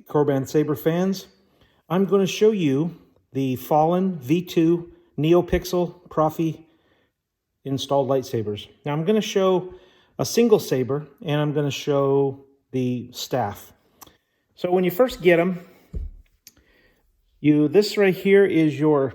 Korbanth Saber fans, I'm going to show you the FallenV2 Neo Profi installed lightsabers. Now I'm going to show a single saber and I'm going to show the staff. So when you first get them, this right here is your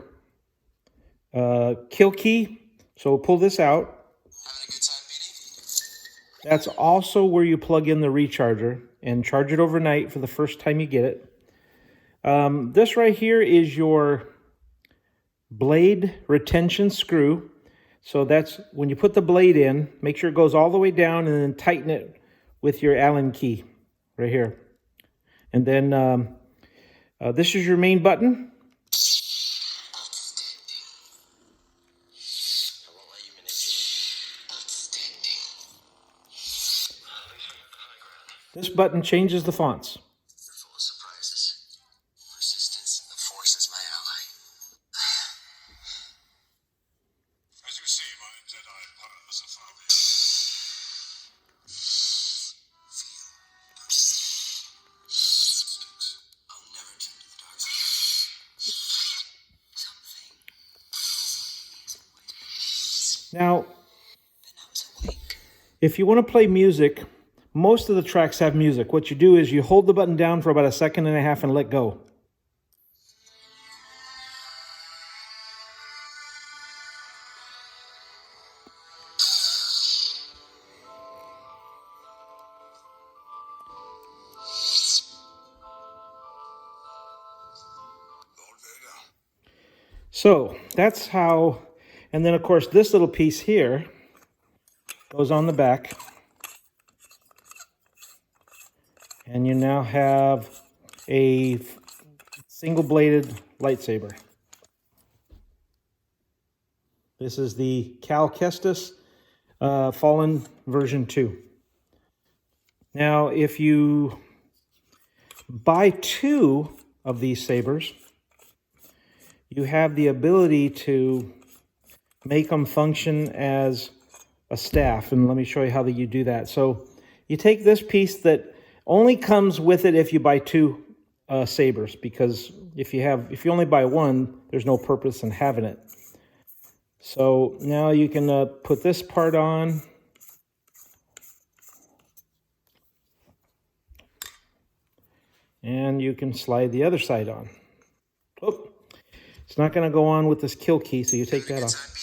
kill key. So pull this out. Having a good time, BD? That's also where you plug in the recharger and charge it overnight for the first time you get it. This right here is your blade retention screw. So that's when you put the blade in, make sure it goes all the way down and then tighten it with your Allen key right here. And then this is your main button. This button changes the fonts. You're full of surprises. Persistence in the Force is my ally. As you see, my Jedi powers are far beyond. Feel those instincts. I'll never turn to the dark side. Something is awake. Now, Then I was awake. if you want to play music, most of the tracks have music. What you do is you hold the button down for about 1.5 seconds and let go. So that's how, and then of course this little piece here goes on the back. And you now have a single-bladed lightsaber. This is the Cal Kestis Fallen version 2. Now, if you buy 2 of these sabers, you have the ability to make them function as a staff. And let me show you how you do that. So you take this piece that only comes with it if you buy 2 sabers, because if you only buy 1, there's no purpose in having it. So now you can put this part on. And you can slide the other side on. Oh, it's not going to go on with this kill key, so you take that off.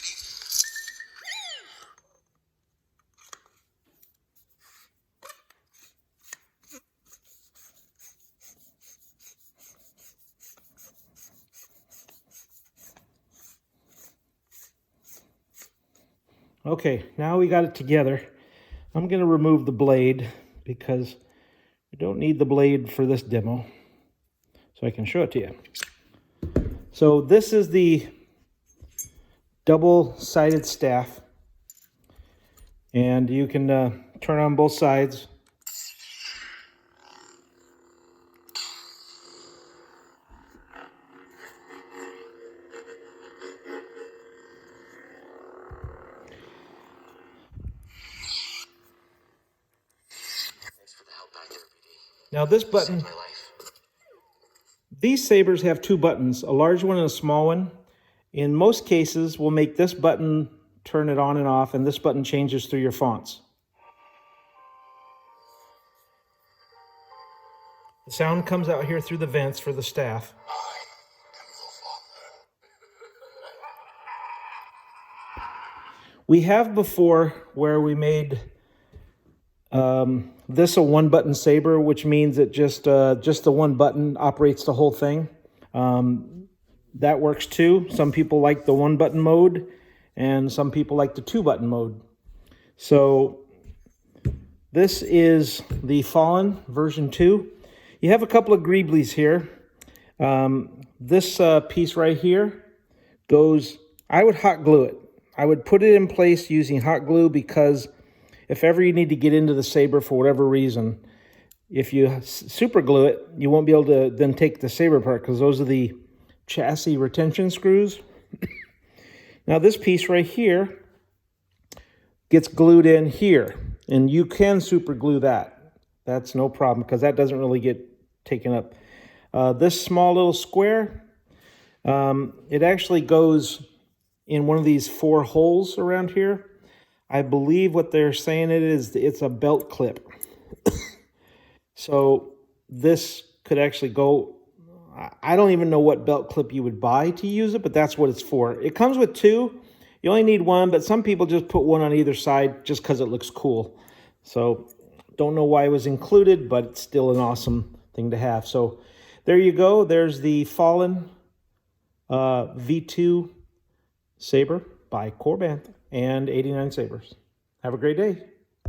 Okay, now we got it together. I'm going to remove the blade because we don't need the blade for this demo. So I can show it to you. So this is the double-sided staff. And you can turn on both sides. Now this button, these sabers have 2 buttons, a large one and a small one. In most cases, we'll make this button turn it on and off, and this button changes through your fonts. The sound comes out here through the vents for the staff. We have before where we made this a 1-button saber, which means that just the 1 button operates the whole thing. That works too. Some people like the 1-button mode, and some people like the 2-button mode. So this is the Fallen version 2. You have a couple of greeblies here. This piece right here goes, I would hot glue it. I would put it in place using hot glue, because if ever you need to get into the saber for whatever reason, if you super glue it, you won't be able to then take the saber apart, because those are the chassis retention screws. Now this piece right here gets glued in here, and you can super glue that. That's no problem, because that doesn't really get taken up. This small little square, it actually goes in one of these 4 holes around here. I believe what they're saying it is, it's a belt clip. So this could actually go, I don't even know what belt clip you would buy to use it, but that's what it's for. It comes with 2. You only need 1, but some people just put 1 on either side just because it looks cool. So don't know why it was included, but it's still an awesome thing to have. So there you go. There's the Fallen V2 saber by Korbanth and 89 sabers. Have a great day.